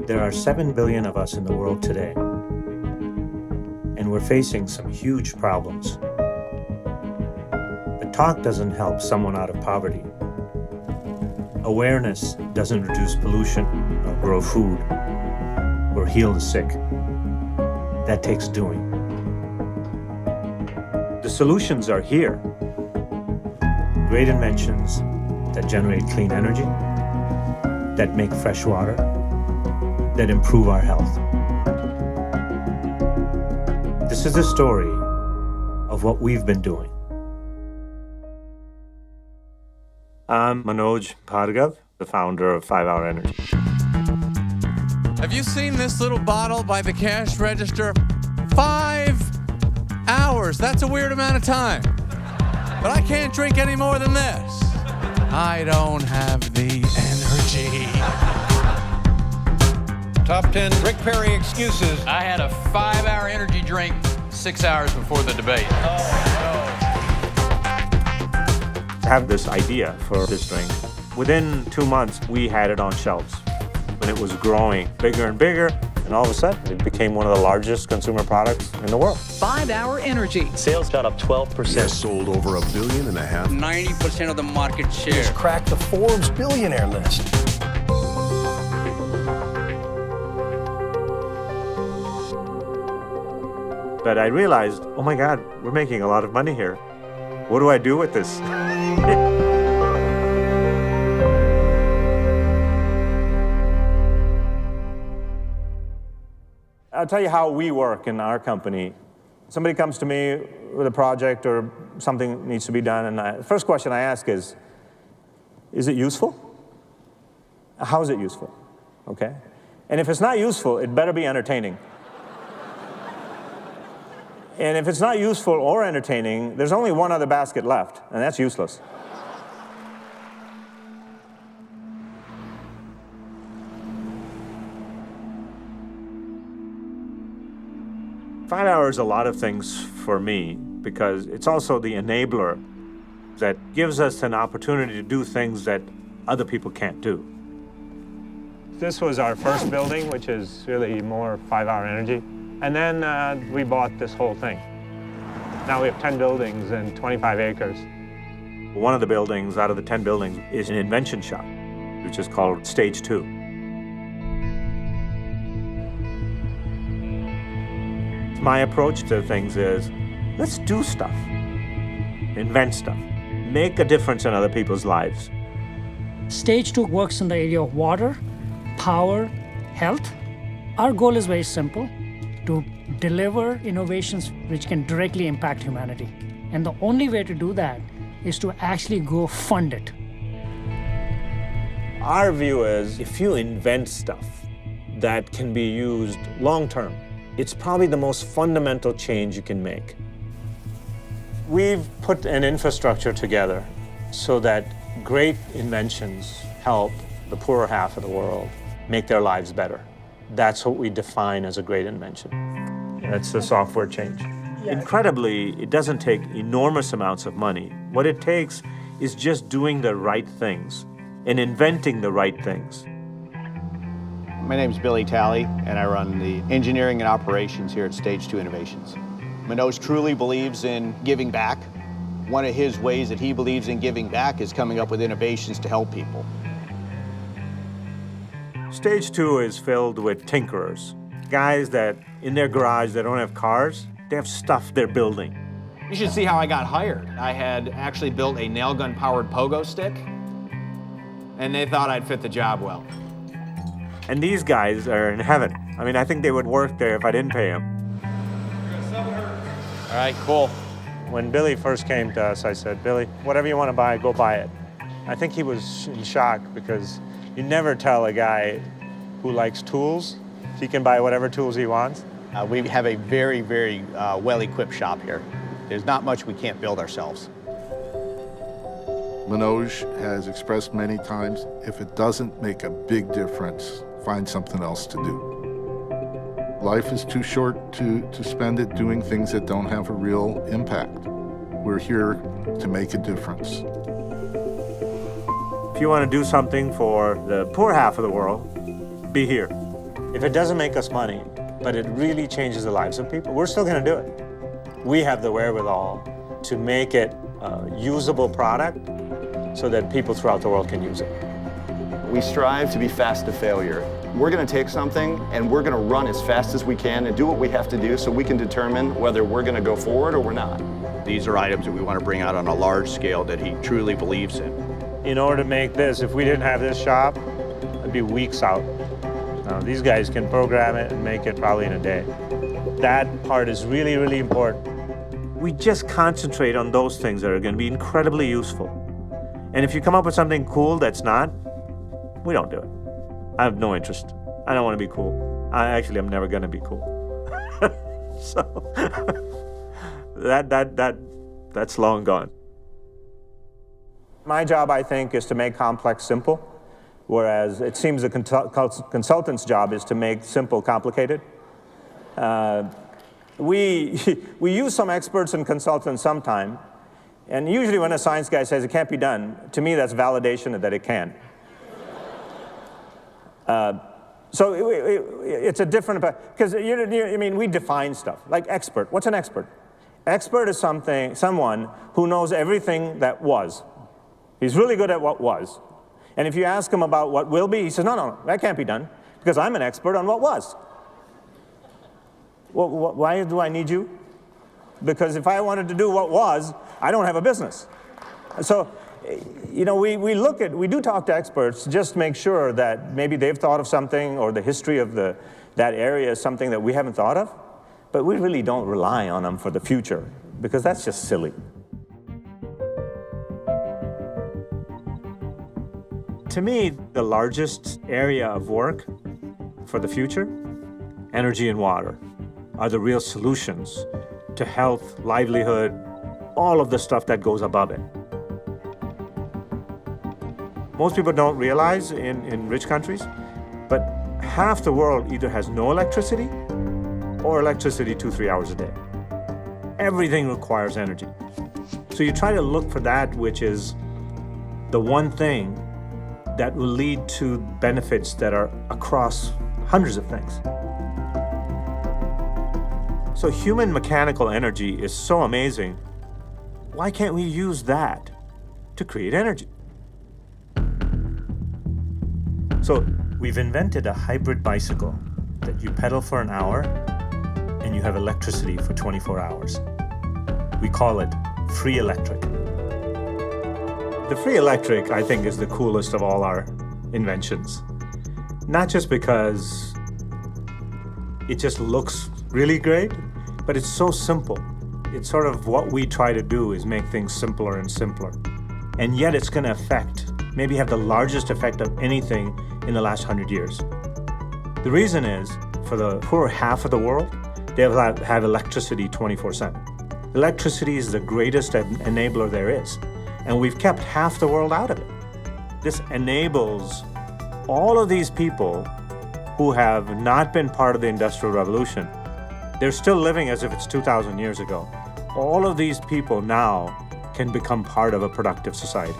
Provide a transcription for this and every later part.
There are 7 billion of us in the world today, and we're facing some huge problems. But talk doesn't help someone out of poverty. Awareness doesn't reduce pollution or grow food or heal the sick. That takes doing. The solutions are here. Great inventions that generate clean energy, that make fresh water, that improve our health. This is the story of what we've been doing. I'm Manoj Bhargav, the founder of 5 Hour Energy. Have you seen this little bottle by the cash register? 5 hours. That's a weird amount of time. But I can't drink any more than this. I don't have the energy. Top 10 Rick Perry excuses. I had a 5-hour energy drink 6 hours before the debate. I have this idea for this drink. Within 2 months, we had it on shelves. When it was growing bigger and bigger, and all of a sudden, it became one of the largest consumer products in the world. 5 Hour Energy. Sales got up 12%. It sold over $1.5 billion. 90% of the market share. It's cracked the Forbes billionaire list. But I realized, oh my God, we're making a lot of money here. What do I do with this? I'll tell you how we work in our company. Somebody comes to me with a project or something needs to be done, and the first question I ask is it useful? How is it useful? Okay? And if it's not useful, it better be entertaining. And if it's not useful or entertaining, there's only one other basket left, and that's useless. Five hours is a lot of things for me because it's also the enabler that gives us an opportunity to do things that other people can't do. This was our first building, which is really more 5 Hour Energy. And then we bought this whole thing. Now we have 10 buildings and 25 acres. One of the buildings out of the 10 buildings is an invention shop, which is called Stage 2. My approach to things is, let's do stuff, invent stuff, make a difference in other people's lives. Stage 2 works in the area of water, power, health. Our goal is very simple, to deliver innovations which can directly impact humanity. And the only way to do that is to actually go fund it. Our view is, if you invent stuff that can be used long-term, it's probably the most fundamental change you can make. We've put an infrastructure together so that great inventions help the poorer half of the world make their lives better. That's what we define as a great invention. That's the software change. Incredibly, it doesn't take enormous amounts of money. What it takes is just doing the right things and inventing the right things. My name's Billy Talley, and I run the engineering and operations here at Stage 2 Innovations. Manoj truly believes in giving back. One of his ways that he believes in giving back is coming up with innovations to help people. Stage 2 is filled with tinkerers, guys that in their garage, they don't have cars, they have stuff they're building. You should see how I got hired. I had actually built a nail gun powered pogo stick, and they thought I'd fit the job well. And these guys are in heaven. I mean, I think they would work there if I didn't pay them. All right, cool. When Billy first came to us, I said, Billy, whatever you want to buy, go buy it. I think he was in shock because you never tell a guy who likes tools he can buy whatever tools he wants. We have a very, very well-equipped shop here. There's not much we can't build ourselves. Manoj has expressed many times, if it doesn't make a big difference, find something else to do. Life is too short to spend it doing things that don't have a real impact. We're here to make a difference. If you want to do something for the poor half of the world, be here. If it doesn't make us money, but it really changes the lives of people, we're still going to do it. We have the wherewithal to make it a usable product so that people throughout the world can use it. We strive to be fast to failure. We're going to take something and we're going to run as fast as we can and do what we have to do so we can determine whether we're going to go forward or we're not. These are items that we want to bring out on a large scale that he truly believes in. In order to make this, if we didn't have this shop, it'd be weeks out. Now, these guys can program it and make it probably in a day. That part is really, really important. We just concentrate on those things that are going to be incredibly useful. And if you come up with something cool that's not, we don't do it. I have no interest. I don't want to be cool. I'm never going to be cool. So that's long gone. My job, I think, is to make complex simple, whereas it seems the consultant's job is to make simple complicated. We use some experts and consultants sometime, and usually when a science guy says it can't be done, to me that's validation that it can. So it's a different, because we define stuff, like expert. What's an expert? Expert is someone who knows everything that was. He's really good at what was. And if you ask him about what will be, he says, no, that can't be done, because I'm an expert on what was. Well, why do I need you? Because if I wanted to do what was, I don't have a business. So, we do talk to experts just to make sure that maybe they've thought of something or the history of that area is something that we haven't thought of, but we really don't rely on them for the future because that's just silly. To me, the largest area of work for the future, energy and water, are the real solutions to health, livelihood, all of the stuff that goes above it. Most people don't realize in rich countries, but half the world either has no electricity or electricity 2-3 hours a day. Everything requires energy. So you try to look for that which is the one thing that will lead to benefits that are across hundreds of things. So human mechanical energy is so amazing. Why can't we use that to create energy? So we've invented a hybrid bicycle that you pedal for an hour and you have electricity for 24 hours. We call it free electric. The free electric, I think, is the coolest of all our inventions. Not just because it just looks really great, but it's so simple. It's sort of what we try to do is make things simpler and simpler. And yet it's going to maybe have the largest effect of anything in the last 100 years. The reason is, for the poor half of the world, they have electricity 24/7. Electricity is the greatest enabler there is, and we've kept half the world out of it. This enables all of these people who have not been part of the Industrial Revolution. They're still living as if it's 2,000 years ago. All of these people now can become part of a productive society.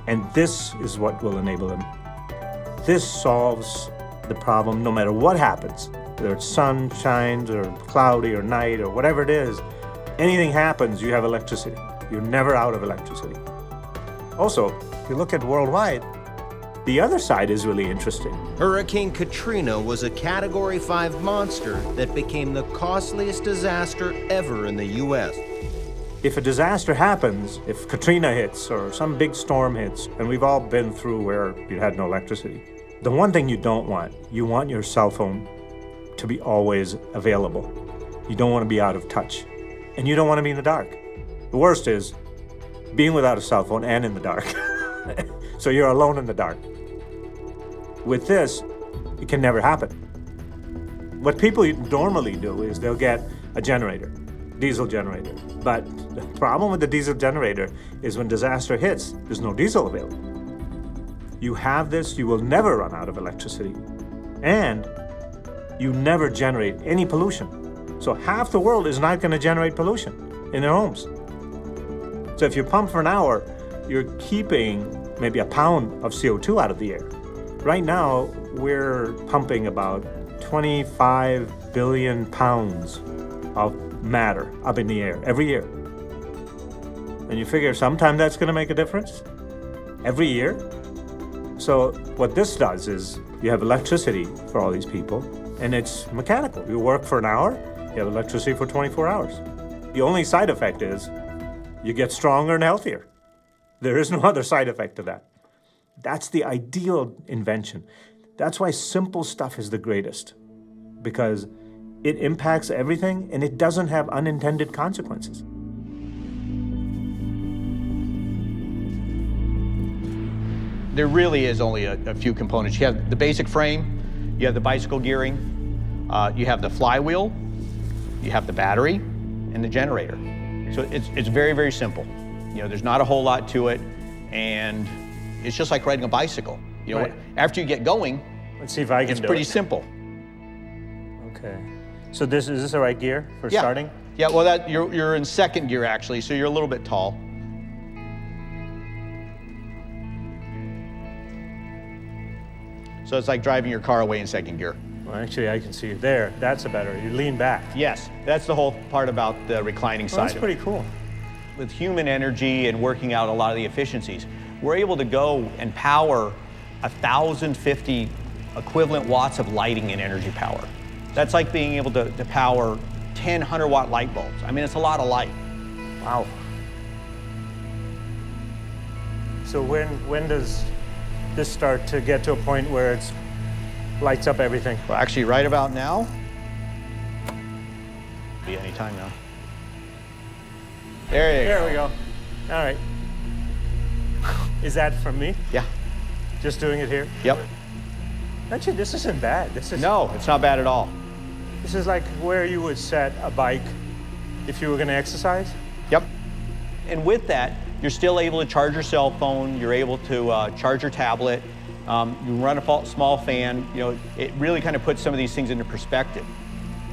And this is what will enable them. This solves the problem no matter what happens, whether it's sun shines or cloudy or night or whatever it is. Anything happens, you have electricity. You're never out of electricity. Also, if you look at worldwide, the other side is really interesting. Hurricane Katrina was a Category 5 monster that became the costliest disaster ever in the U.S. If a disaster happens, if Katrina hits or some big storm hits, and we've all been through where you had no electricity, the one thing you don't want, you want your cell phone to be always available. You don't want to be out of touch, and you don't want to be in the dark. The worst is being without a cell phone and in the dark. So you're alone in the dark. With this, it can never happen. What people normally do is they'll get a generator, diesel generator. But the problem with the diesel generator is when disaster hits, there's no diesel available. You have this, you will never run out of electricity. And you never generate any pollution. So half the world is not going to generate pollution in their homes. So if you pump for an hour, you're keeping maybe a pound of CO2 out of the air. Right now, we're pumping about 25 billion pounds of matter up in the air every year. And you figure sometime that's going to make a difference? Every year? So what this does is you have electricity for all these people, and it's mechanical. You work for an hour, you have electricity for 24 hours. The only side effect is you get stronger and healthier. There is no other side effect to that. That's the ideal invention. That's why simple stuff is the greatest, because it impacts everything and it doesn't have unintended consequences. There really is only a few components. You have the basic frame, you have the bicycle gearing, you have the flywheel, you have the battery, and the generator. So it's very, very simple. You know, there's not a whole lot to it, and it's just like riding a bicycle. You know, Right. after you get going, Let's see if I can it's do pretty it. simple. Okay. So is this the right gear for Yeah. starting? Yeah, well, you're in second gear actually, so you're a little bit tall. So it's like driving your car away in second gear. Well, actually, I can see it there. That's a better. You lean back. Yes, that's the whole part about the reclining Well, side that's of pretty it. cool. With human energy and working out a lot of the efficiencies, we're able to go and power 1,050 equivalent watts of lighting and energy power. That's like being able to power 10 100-watt light bulbs. I mean, it's a lot of light. Wow. So when does this start to get to a point where it's lights up everything? Well, actually, right about now, be any time now. There you There we go. All right. Is that from me? Yeah. Just doing it here? Yep. Actually, this isn't bad. This is No, it's not bad at all. This is like where you would set a bike if you were going to exercise. Yep. And with that, you're still able to charge your cell phone. You're able to charge your tablet. You run a small fan. You know, it really kind of puts some of these things into perspective.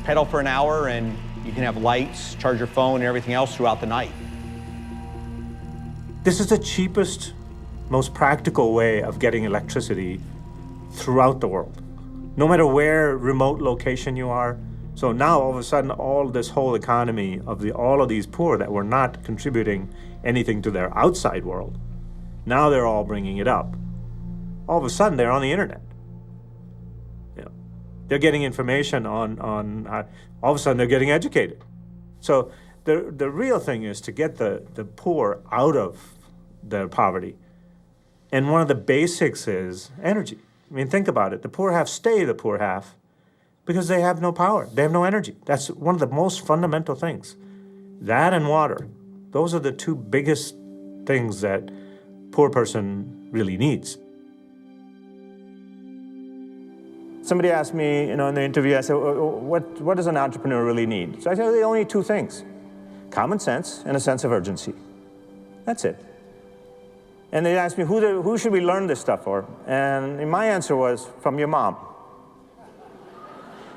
Pedal for an hour, and you can have lights, charge your phone, and everything else throughout the night. This is the cheapest, most practical way of getting electricity throughout the world, no matter where remote location you are. So now all of a sudden, all this whole economy of all of these poor that were not contributing anything to their outside world, now they're all bringing it up. All of a sudden, they're on the internet. You know, they're getting information on all of a sudden they're getting educated. So the real thing is to get the poor out of their poverty. And one of the basics is energy. I mean, think about it. The poor half stay the poor half because they have no power. They have no energy. That's one of the most fundamental things. That and water. Those are the two biggest things that poor person really needs. Somebody asked me, in the interview, I said, what does an entrepreneur really need? So I said, they only need two things: common sense and a sense of urgency. That's it. And they asked me, who should we learn this stuff for? And my answer was, from your mom.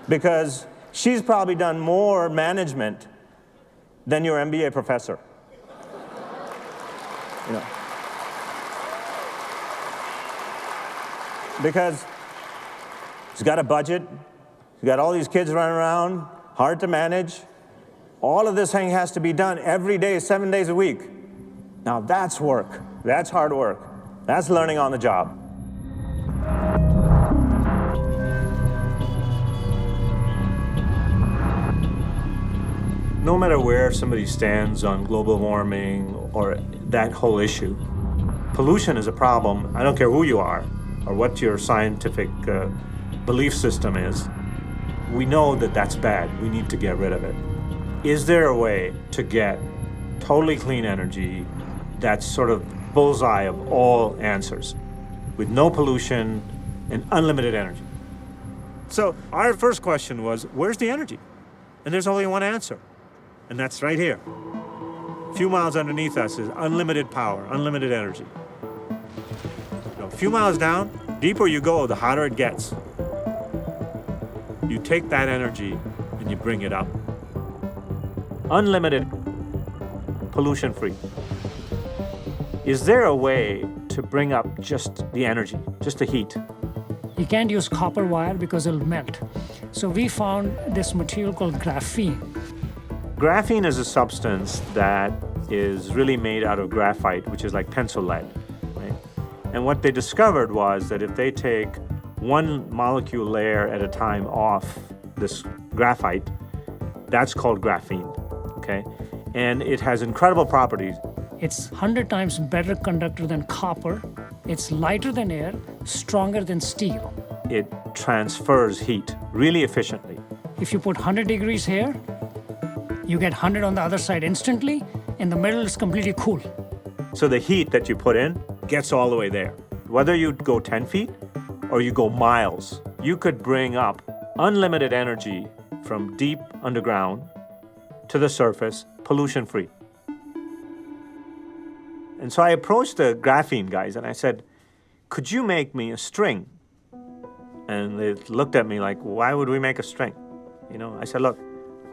Because she's probably done more management than your MBA professor. You know. Because she's got a budget, she's got all these kids running around, hard to manage. All of this thing has to be done every day, 7 days a week. Now that's work. That's hard work. That's learning on the job. No matter where somebody stands on global warming or that whole issue, pollution is a problem. I don't care who you are or what your scientific belief system is. We know that that's bad. We need to get rid of it. Is there a way to get totally clean energy that's sort of bullseye of all answers, with no pollution and unlimited energy? So our first question was, where's the energy? And there's only one answer, and that's right here. A few miles underneath us is unlimited power, unlimited energy. So a few miles down, deeper you go, the hotter it gets. You take that energy and you bring it up. Unlimited, pollution-free. Is there a way to bring up just the energy, just the heat, You can't use copper wire because it'll melt. So we found this material called graphene. Graphene is a substance that is really made out of graphite, which is like pencil lead, right? And what they discovered was that if they take one molecule layer at a time off this graphite, that's called graphene, okay? And it has incredible properties. It's 100 times better conductor than copper. It's lighter than air, stronger than steel. It transfers heat really efficiently. If you put 100 degrees here, you get 100 on the other side instantly, and the middle is completely cool. So the heat that you put in gets all the way there. Whether you go 10 feet or you go miles, you could bring up unlimited energy from deep underground to the surface, pollution-free. And so I approached the graphene guys and I said, could you make me a string? And they looked at me like, why would we make a string? You know, I said, look,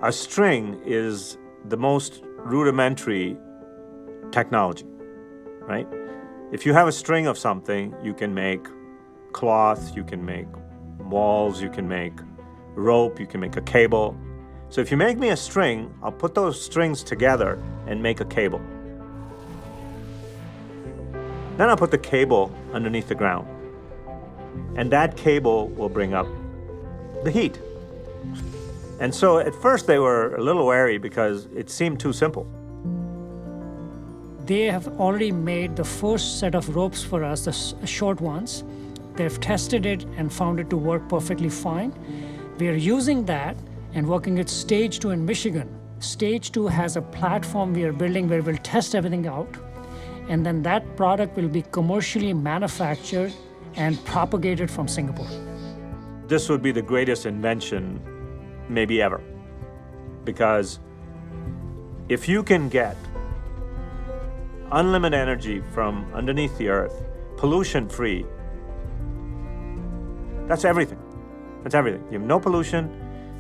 a string is the most rudimentary technology, right? If you have a string of something, you can make cloth, you can make walls, you can make rope, you can make a cable. So if you make me a string, I'll put those strings together and make a cable. Then I'll put the cable underneath the ground. And that cable will bring up the heat. And so at first they were a little wary because it seemed too simple. They have already made the first set of ropes for us, the short ones. They've tested it and found it to work perfectly fine. We are using that and working with Stage 2 in Michigan. Stage 2 has a platform we are building where we'll test everything out, and then that product will be commercially manufactured and propagated from Singapore. This would be the greatest invention maybe ever. Because if you can get unlimited energy from underneath the earth, pollution-free, that's everything. That's everything. You have no pollution,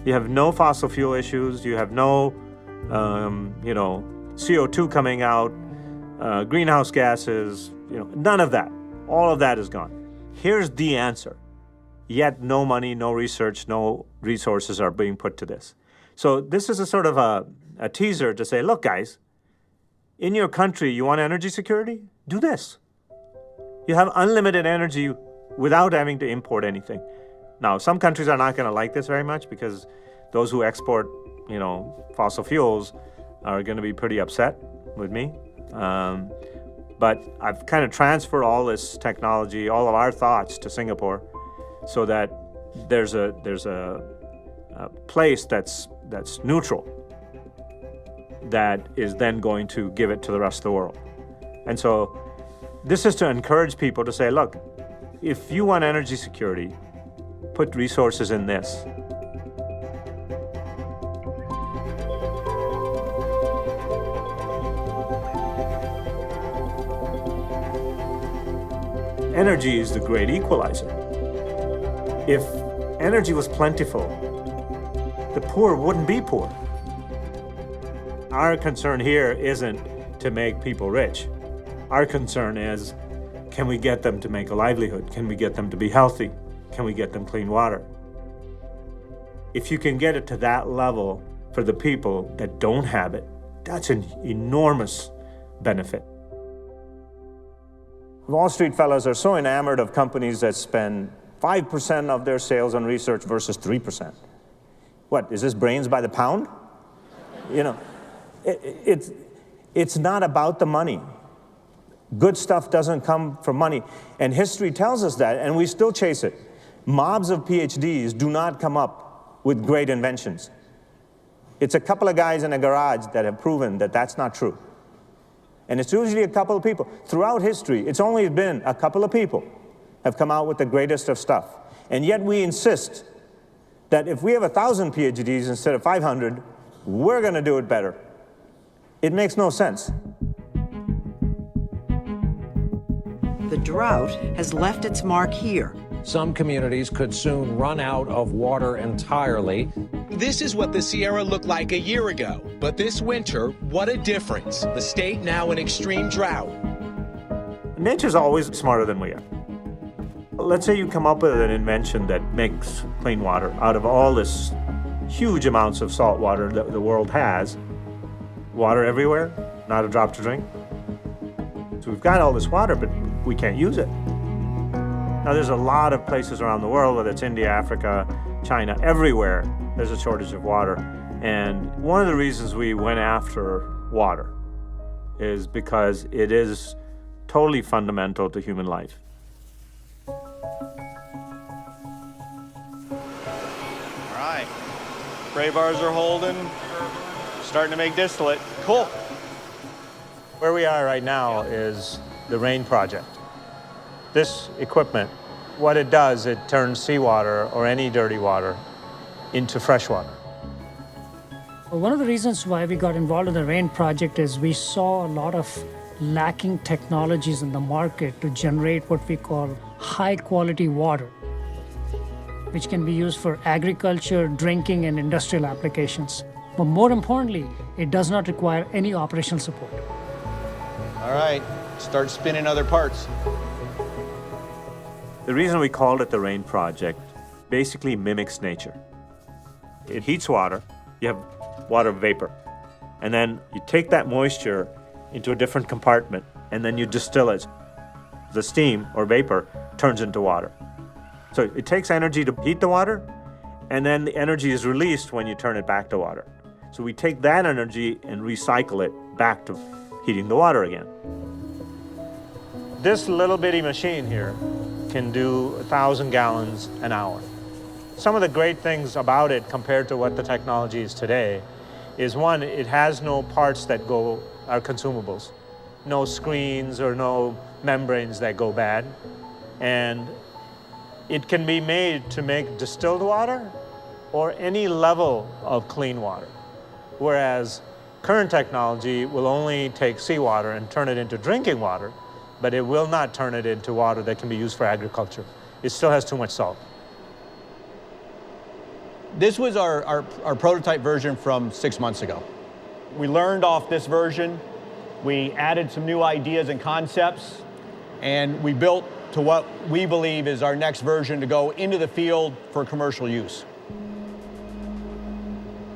you have no fossil fuel issues, you have no, CO2 coming out, greenhouse gases, none of that. All of that is gone. Here's the answer. Yet no money, no research, no resources are being put to this. So this is a sort of a teaser to say, look, guys, in your country, you want energy security? Do this. You have unlimited energy without having to import anything. Now, some countries are not going to like this very much because those who export, fossil fuels are going to be pretty upset with me. But I've kind of transferred all this technology, all of our thoughts to Singapore, so that there's a place that's neutral that is then going to give it to the rest of the world. And so this is to encourage people to say, look, if you want energy security, put resources in this. Energy is the great equalizer. If energy was plentiful, the poor wouldn't be poor. Our concern here isn't to make people rich. Our concern is, can we get them to make a livelihood? Can we get them to be healthy? Can we get them clean water? If you can get it to that level for the people that don't have it, that's an enormous benefit. Wall Street fellows are so enamored of companies that spend 5% of their sales on research versus 3%. What, is this brains by the pound? It's not about the money. Good stuff doesn't come from money. And history tells us that, and we still chase it. Mobs of PhDs do not come up with great inventions. It's a couple of guys in a garage that have proven that that's not true. And it's usually a couple of people. Throughout history, it's only been a couple of people have come out with the greatest of stuff. And yet we insist that if we have 1,000 PhDs instead of 500, we're going to do it better. It makes no sense. The drought has left its mark here. Some communities could soon run out of water entirely. This is what the Sierra looked like a year ago. But this winter, what a difference. The state now in extreme drought. Nature's always smarter than we are. Let's say you come up with an invention that makes clean water out of all this huge amounts of salt water that the world has. Water everywhere, not a drop to drink. So we've got all this water, but we can't use it. Now there's a lot of places around the world, whether it's India, Africa, China, everywhere, there's a shortage of water. And one of the reasons we went after water is because it is totally fundamental to human life. All right. Spray bars are holding. Starting to make distillate. Cool. Where we are right now is the RAIN project. This equipment, what it does, it turns seawater or any dirty water into fresh water. One of the reasons why we got involved in the RAIN project is we saw a lot of lacking technologies in the market to generate what we call high-quality water, which can be used for agriculture, drinking, and industrial applications. But more importantly, it does not require any operational support. All right, start spinning other parts. The reason we called it the RAIN project basically mimics nature. It heats water, you have water vapor, and then you take that moisture into a different compartment, and then you distill it. The steam or vapor turns into water. So it takes energy to heat the water, and then the energy is released when you turn it back to water. So we take that energy and recycle it back to heating the water again. This little bitty machine here can do 1,000 gallons an hour. Some of the great things about it compared to what the technology is today is, one, it has no parts that are consumables, no screens or no membranes that go bad, and it can be made to make distilled water or any level of clean water. Whereas current technology will only take seawater and turn it into drinking water, but it will not turn it into water that can be used for agriculture. It still has too much salt. This was our prototype version from 6 months ago. We learned off this version, we added some new ideas and concepts, and we built to what we believe is our next version to go into the field for commercial use.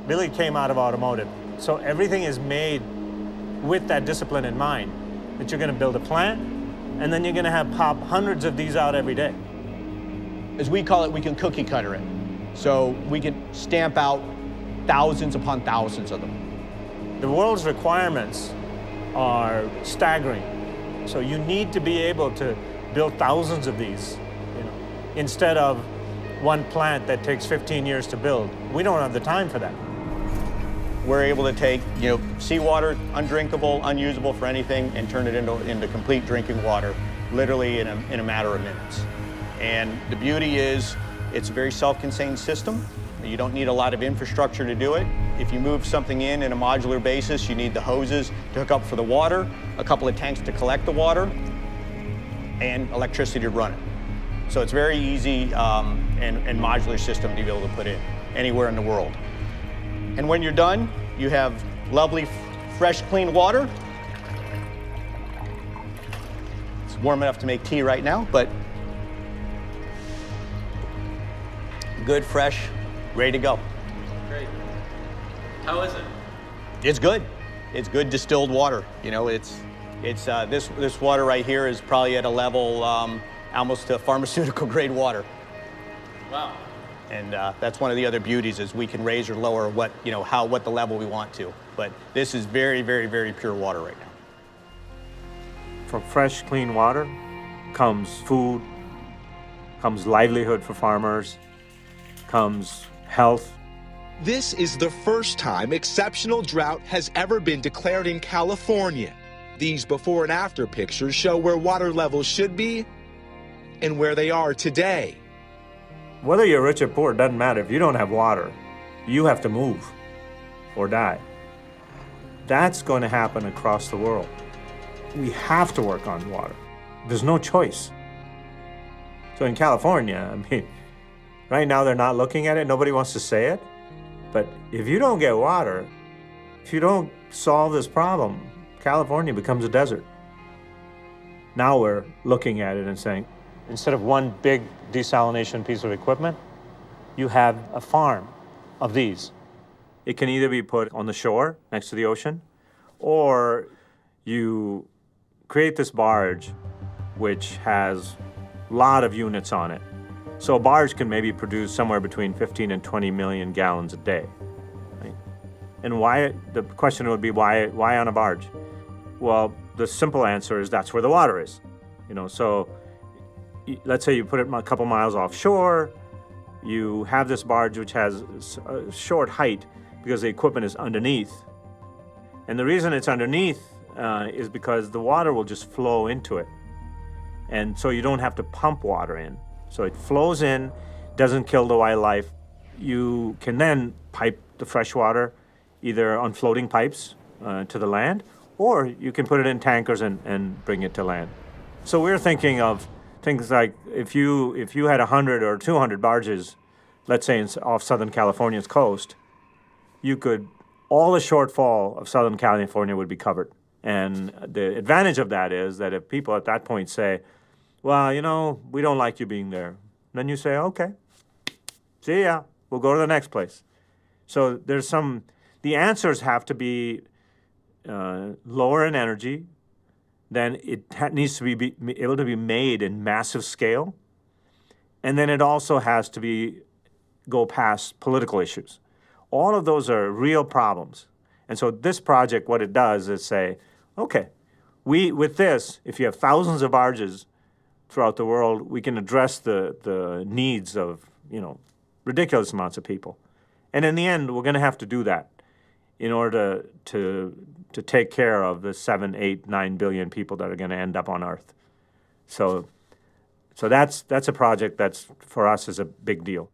Billy came out of automotive, so everything is made with that discipline in mind, that you're going to build a plant, and then you're going to have pop hundreds of these out every day. As we call it, we can cookie cutter it. So we can stamp out thousands upon thousands of them. The world's requirements are staggering, so you need to be able to build thousands of these, instead of one plant that takes 15 years to build. We don't have the time for that. We're able to take, seawater, undrinkable, unusable for anything, and turn it into complete drinking water, literally in a matter of minutes. And the beauty is, it's a very self-contained system. You don't need a lot of infrastructure to do it. If you move something in a modular basis, you need the hoses to hook up for the water, a couple of tanks to collect the water, and electricity to run it. So it's very easy and modular system to be able to put in anywhere in the world. And when you're done, you have lovely, fresh, clean water. It's warm enough to make tea right now, but good, fresh, ready to go. Great. How is it? It's good. It's good distilled water. This water right here is probably at a level almost to pharmaceutical grade water. Wow. And that's one of the other beauties is we can raise or lower what the level we want to. But this is very, very, very pure water right now. From fresh, clean water comes food, comes livelihood for farmers, comes health. This is the first time exceptional drought has ever been declared in California. These before and after pictures show where water levels should be and where they are today. Whether you're rich or poor, it doesn't matter. If you don't have water, you have to move or die. That's going to happen across the world. We have to work on water. There's no choice. So in California, right now they're not looking at it. Nobody wants to say it. But if you don't get water, if you don't solve this problem, California becomes a desert. Now we're looking at it and saying, instead of one big desalination piece of equipment, you have a farm of these. It can either be put on the shore next to the ocean, or you create this barge which has a lot of units on it. So a barge can maybe produce somewhere between 15 and 20 million gallons a day. Right? And why, the question would be, why on a barge? Well, the simple answer is that's where the water is. So let's say you put it a couple miles offshore, you have this barge which has a short height because the equipment is underneath. And the reason it's underneath is because the water will just flow into it. And so you don't have to pump water in. So it flows in, doesn't kill the wildlife. You can then pipe the fresh water either on floating pipes to the land, or you can put it in tankers and bring it to land. So we're thinking of things like if you had 100 or 200 barges, let's say off Southern California's coast, all the shortfall of Southern California would be covered. And the advantage of that is that if people at that point say, well, we don't like you being there, then you say, okay, see ya, we'll go to the next place. So the answers have to be lower in energy, then it needs to be able to be made in massive scale, and then it also has to go past political issues. All of those are real problems. And so this project, what it does is say, okay, with this, if you have thousands of barges throughout the world, we can address the needs of, ridiculous amounts of people. And in the end, we're going to have to do that in order to take care of the 7, 8, 9 billion people that are going to end up on Earth. So that's a project that's, for us, is a big deal.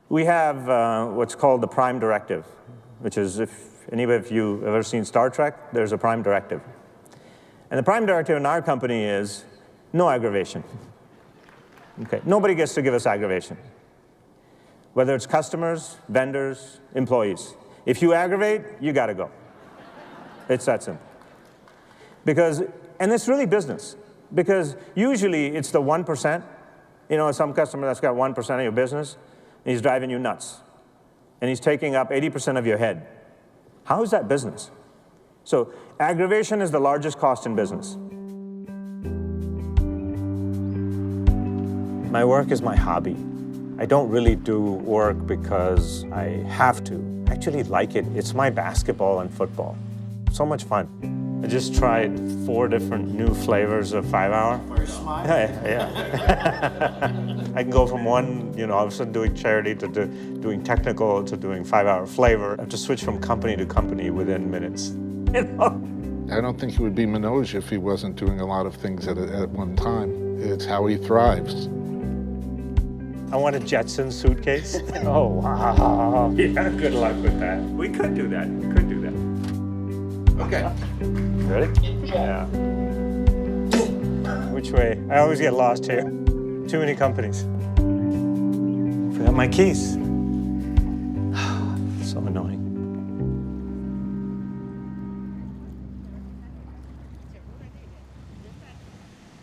We have what's called the Prime Directive, which is, if you've ever seen Star Trek, there's a Prime Directive. And the Prime Directive in our company is no aggravation. Okay, nobody gets to give us aggravation. Whether it's customers, vendors, employees. If you aggravate, you gotta go. It's that simple. And it's really business. Because usually it's the 1%, some customer that's got 1% of your business, and he's driving you nuts. And he's taking up 80% of your head. How is that business? So aggravation is the largest cost in business. My work is my hobby. I don't really do work because I have to. I actually like it. It's my basketball and football. So much fun. I just tried 4 different new flavors of 5-hour. Yeah. I can go from one, all of a sudden doing charity to doing technical to doing 5-hour flavor. I have to switch from company to company within minutes. I don't think he would be Manoj if he wasn't doing a lot of things at one time. It's how he thrives. I want a Jetson suitcase. Oh, wow. Yeah, good luck with that. We could do that. Okay. Ready? Yeah. Which way? I always get lost here. Too many companies. Forgot my keys. So annoying.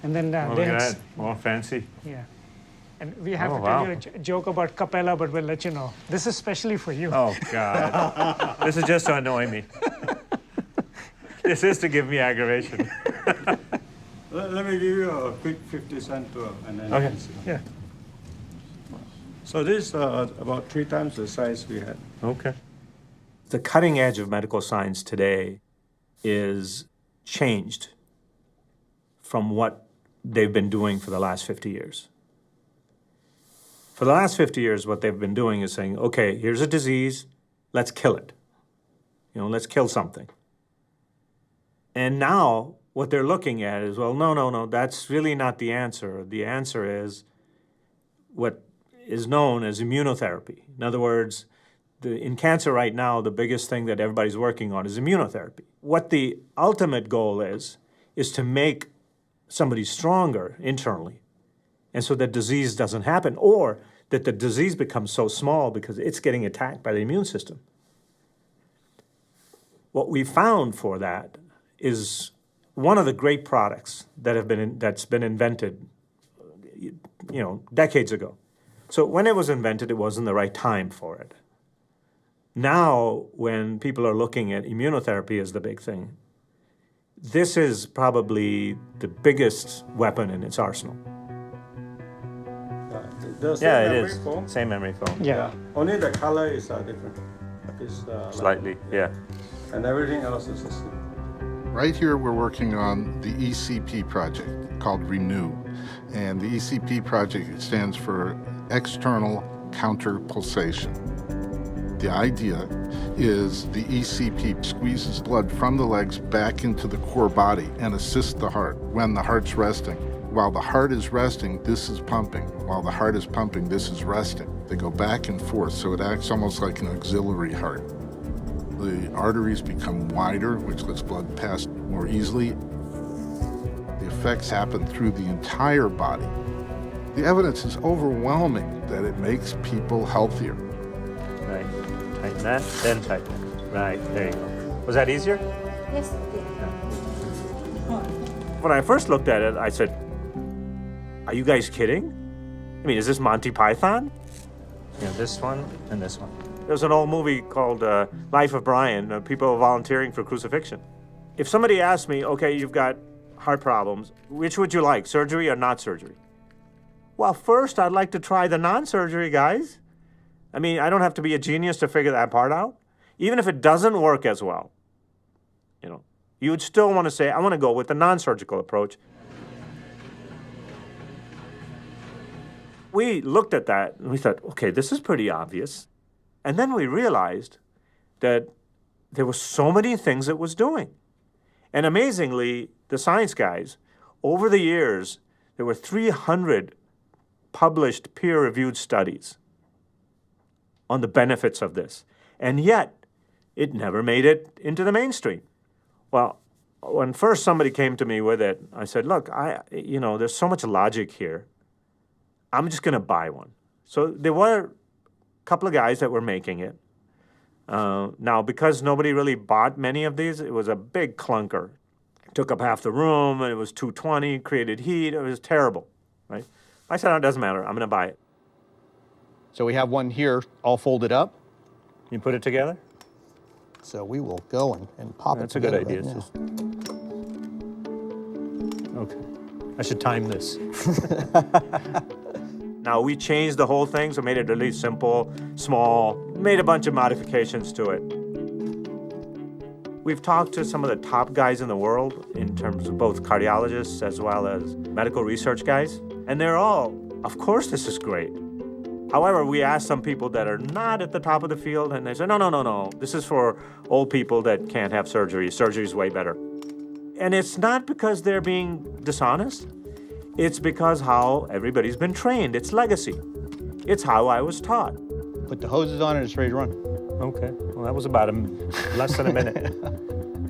And then look at that. More fancy. Yeah. And we have to tell you a joke about Capella, but we'll let you know. This is specially for you. Oh, God. This is just to annoy me. This is to give me aggravation. Let me give you a quick 50-cent tour. And then okay, yeah. So this is about 3 times the size we had. Okay. The cutting edge of medical science today is changed from what they've been doing for the last 50 years. For the last 50 years, what they've been doing is saying, okay, here's a disease, let's kill it. Let's kill something. And now what they're looking at is, well, no, that's really not the answer. The answer is what is known as immunotherapy. In other words, in cancer right now, the biggest thing that everybody's working on is immunotherapy. What the ultimate goal is to make somebody stronger internally, and so that disease doesn't happen, or that the disease becomes so small because it's getting attacked by the immune system. What we found for that is one of the great products that's been invented decades ago. So when it was invented, it wasn't the right time for it. Now, when people are looking at immunotherapy as the big thing, this is probably the biggest weapon in its arsenal. Yeah, it is. Same memory foam. Yeah. Only the color is different. It's, Slightly, yeah. And everything else is the same. Right here, we're working on the ECP project called Renew. And the ECP project stands for External Counter Pulsation. The idea is the ECP squeezes blood from the legs back into the core body and assists the heart when the heart's resting. While the heart is resting, this is pumping. While the heart is pumping, this is resting. They go back and forth, so it acts almost like an auxiliary heart. The arteries become wider, which lets blood pass more easily. The effects happen through the entire body. The evidence is overwhelming that it makes people healthier. Right. Tighten that, then tighten it. Right, there you go. Was that easier? Yes. When I first looked at it, I said, are you guys kidding? I mean, is this Monty Python? This one and this one. There's an old movie called Life of Brian, people volunteering for crucifixion. If somebody asked me, okay, you've got heart problems, which would you like, surgery or not surgery? Well, first, I'd like to try the non-surgery, guys. I mean, I don't have to be a genius to figure that part out. Even if it doesn't work as well, you would still want to say, I want to go with the non-surgical approach. We looked at that and we thought, okay, this is pretty obvious. And then we realized that there were so many things it was doing. And amazingly, the science guys, over the years, there were 300 published peer-reviewed studies on the benefits of this. And yet, it never made it into the mainstream. Well, when first somebody came to me with it, I said, look, there's so much logic here. I'm just going to buy one. So there were a couple of guys that were making it. Now, because nobody really bought many of these, it was a big clunker. It took up half the room, and it was 220, created heat. It was terrible, right? I said, it doesn't matter. I'm going to buy it. So we have one here all folded up. You put it together? So we will go and pop That's it together. That's a good idea. Okay. I should time this. Now, we changed the whole thing, so made it really simple, small, made a bunch of modifications to it. We've talked to some of the top guys in the world in terms of both cardiologists as well as medical research guys, and they're all, of course this is great. However, we asked some people that are not at the top of the field, and they said, no, this is for old people that can't have surgery. Surgery's way better. And it's not because they're being dishonest. It's because how everybody's been trained. It's legacy. It's how I was taught. Put the hoses on and it's ready to run. Okay. Well, that was about less than a minute.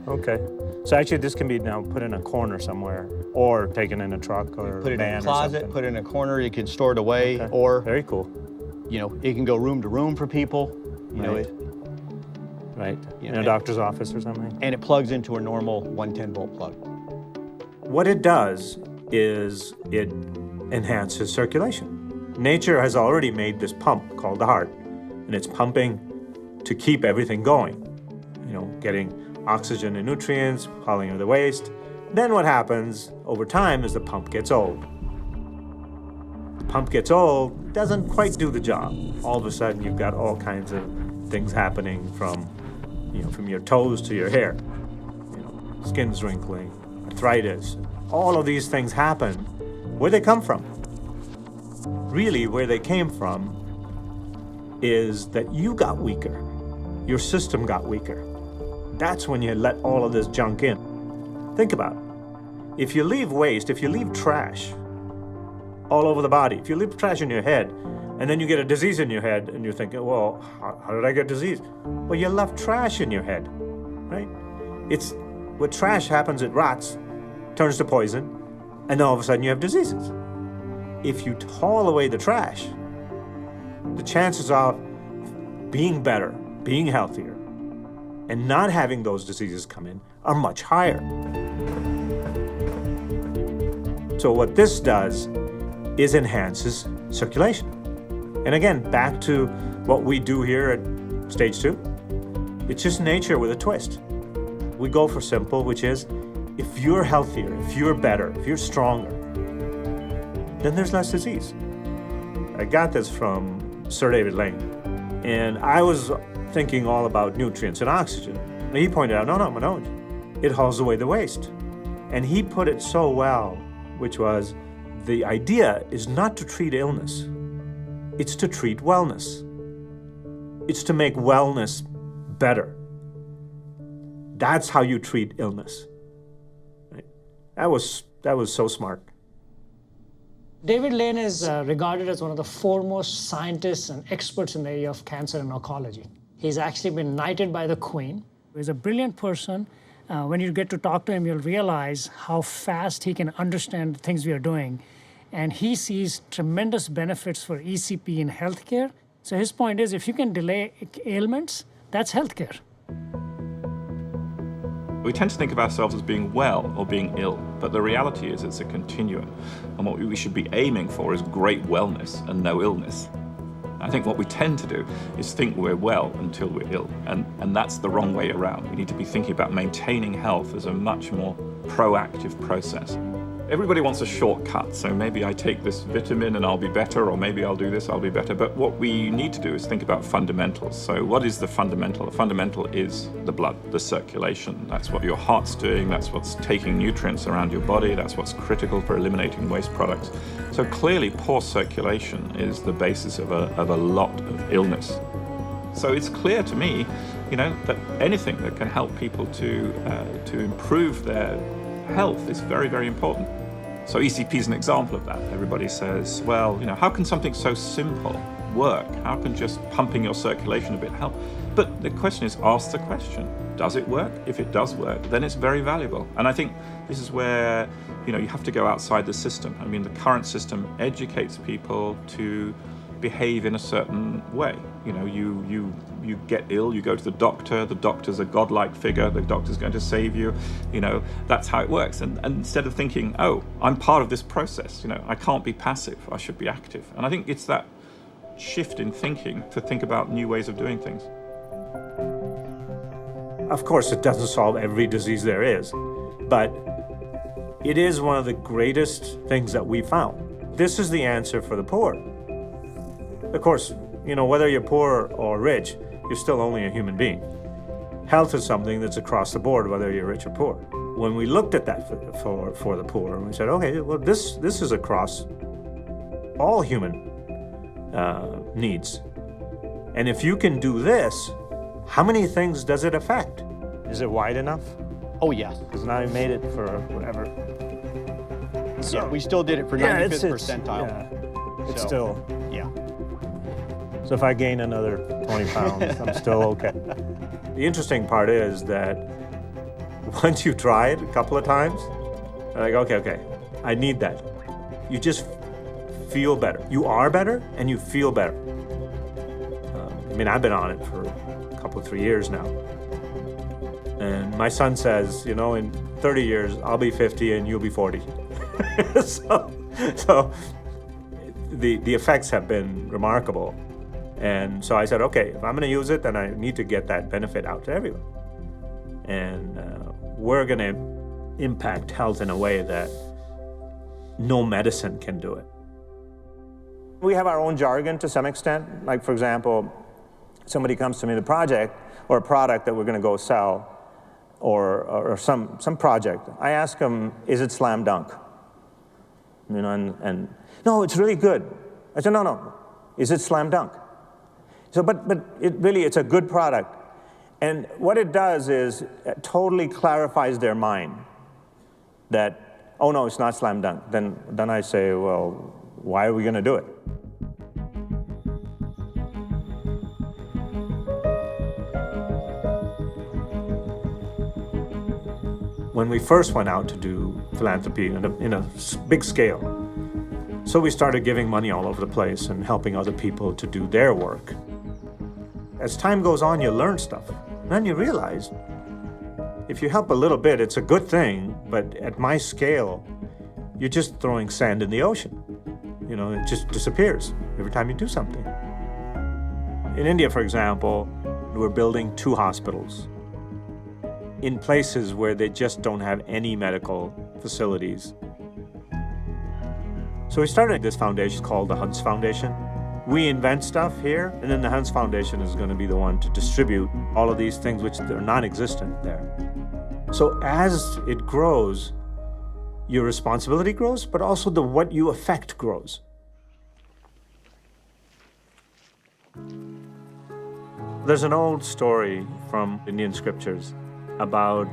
Okay. So actually, this can be now put in a corner somewhere, or taken in a truck or put it van in a closet, put it in a corner. You can store it away, Okay. or Very cool. It can go room to room for people. Right. In a doctor's office or something. And it plugs into a normal 110-volt plug. What it does is it enhances circulation. Nature has already made this pump called the heart, and it's pumping to keep everything going. Getting oxygen and nutrients, hauling of the waste. Then what happens over time is the pump gets old. The pump gets old, doesn't quite do the job. All of a sudden, you've got all kinds of things happening from your toes to your hair. Skin's wrinkling, arthritis. All of these things happen. Where they come from? Really, where they came from is that you got weaker. Your system got weaker. That's when you let all of this junk in. Think about it. If you leave waste, if you leave trash all over the body, if you leave trash in your head, and then you get a disease in your head, and you're thinking, well, how did I get disease? Well, you left trash in your head, right? What trash happens, it rots, turns to poison, and then all of a sudden you have diseases. If you haul away the trash, the chances of being better, being healthier, and not having those diseases come in are much higher. So what this does is enhances circulation. And again, back to what we do here at Stage 2. It's just nature with a twist. We go for simple, which is, if you're healthier, if you're better, if you're stronger, then there's less disease. I got this from Sir David Lane. And I was thinking all about nutrients and oxygen. And he pointed out, no, Manoj, it hauls away the waste. And he put it so well, which was, the idea is not to treat illness, it's to treat wellness. It's to make wellness better. That's how you treat illness. Right? That was so smart. David Lane is regarded as one of the foremost scientists and experts in the area of cancer and oncology. He's actually been knighted by the Queen. He's a brilliant person. When you get to talk to him, you'll realize how fast he can understand the things we are doing. And he sees tremendous benefits for ECP in healthcare. So his point is, if you can delay ailments, that's healthcare. We tend to think of ourselves as being well or being ill, but the reality is it's a continuum. And what we should be aiming for is great wellness and no illness. I think what we tend to do is think we're well until we're ill, and that's the wrong way around. We need to be thinking about maintaining health as a much more proactive process. Everybody wants a shortcut, so maybe I take this vitamin and I'll be better, or maybe I'll do this, I'll be better. But what we need to do is think about fundamentals. So what is the fundamental? The fundamental is the blood, the circulation. That's what your heart's doing, that's what's taking nutrients around your body, that's what's critical for eliminating waste products. So clearly poor circulation is the basis of a lot of illness. So it's clear to me, that anything that can help people to improve their health is very, very important. So ECP is an example of that. Everybody says, well, how can something so simple work? How can just pumping your circulation a bit help? But the question is, ask the question, does it work? If it does work, then it's very valuable. And I think this is where, you have to go outside the system. I mean, the current system educates people to behave in a certain way. You get ill, you go to the doctor's a godlike figure, the doctor's going to save you, that's how it works. And instead of thinking, oh, I'm part of this process, I can't be passive, I should be active. And I think it's that shift in thinking to think about new ways of doing things. Of course, it doesn't solve every disease there is, but it is one of the greatest things that we found. This is the answer for the poor. Of course, whether you're poor or rich, you're still only a human being. Health is something that's across the board, whether you're rich or poor. When we looked at that for the poor, we said, okay, well, this is across all human needs. And if you can do this, how many things does it affect? Is it wide enough? Oh, yes. Because now we made it for whatever. So we still did it for 95th percentile. Yeah, it's still. Yeah. So if I gain another 20 pounds, I'm still okay. The interesting part is that once you try it a couple of times, you're like, okay, I need that. You just feel better. You are better and you feel better. I've been on it for a couple, 3 years now. And my son says, in 30 years, I'll be 50 and you'll be 40. so the effects have been remarkable. And so I said, okay, if I'm going to use it, then I need to get that benefit out to everyone. And we're going to impact health in a way that no medicine can do it. We have our own jargon to some extent. Like, for example, somebody comes to me with a project or a product that we're going to go sell or some project. I ask them, is it slam dunk? And no, it's really good. I said, no, is it slam dunk? So, but it's a good product. And what it does is it totally clarifies their mind that, oh no, it's not slam dunk. Then I say, well, why are we going to do it? When we first went out to do philanthropy in a big scale, so we started giving money all over the place and helping other people to do their work. As time goes on, you learn stuff. And then you realize, if you help a little bit, it's a good thing, but at my scale, you're just throwing sand in the ocean. it just disappears every time you do something. In India, for example, we're building 2 hospitals in places where they just don't have any medical facilities. So we started this foundation called the Hunts Foundation. We invent stuff here, and then the Hunts Foundation is going to be the one to distribute all of these things which are non-existent there. So as it grows, your responsibility grows, but also what you affect grows. There's an old story from Indian scriptures about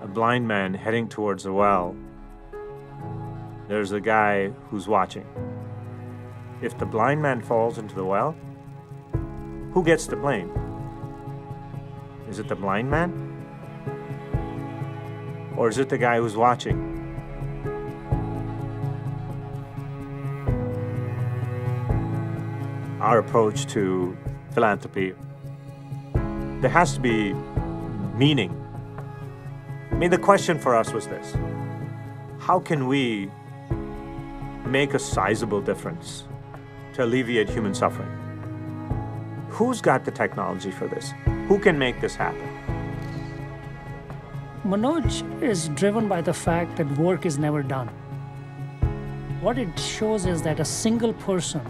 a blind man heading towards a well. There's a guy who's watching. If the blind man falls into the well, who gets the blame? Is it the blind man? Or is it the guy who's watching? Our approach to philanthropy, there has to be meaning. I mean, the question for us was this: how can we make a sizable difference to alleviate human suffering? Who's got the technology for this? Who can make this happen? Manoj is driven by the fact that work is never done. What it shows is that a single person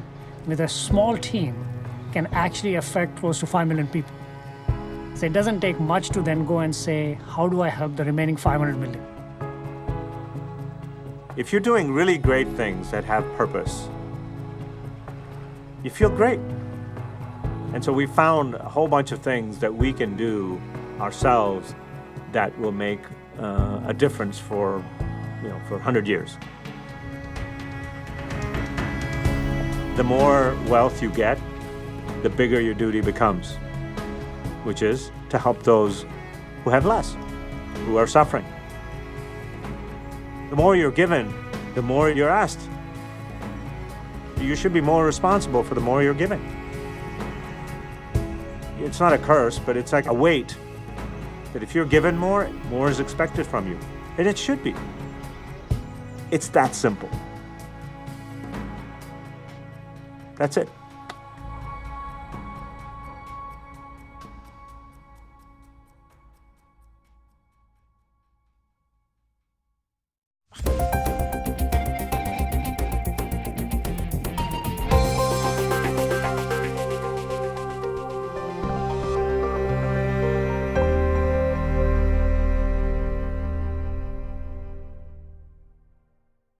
with a small team can actually affect close to 5 million people. So it doesn't take much to then go and say, how do I help the remaining 500 million? If you're doing really great things that have purpose, you feel great. And so we found a whole bunch of things that we can do ourselves that will make a difference for 100 years. The more wealth you get, the bigger your duty becomes, which is to help those who have less, who are suffering. The more you're given, the more you're asked. You should be more responsible for the more you're giving. It's not a curse, but it's like a weight that if you're given more, more is expected from you. And it should be. It's that simple. That's it.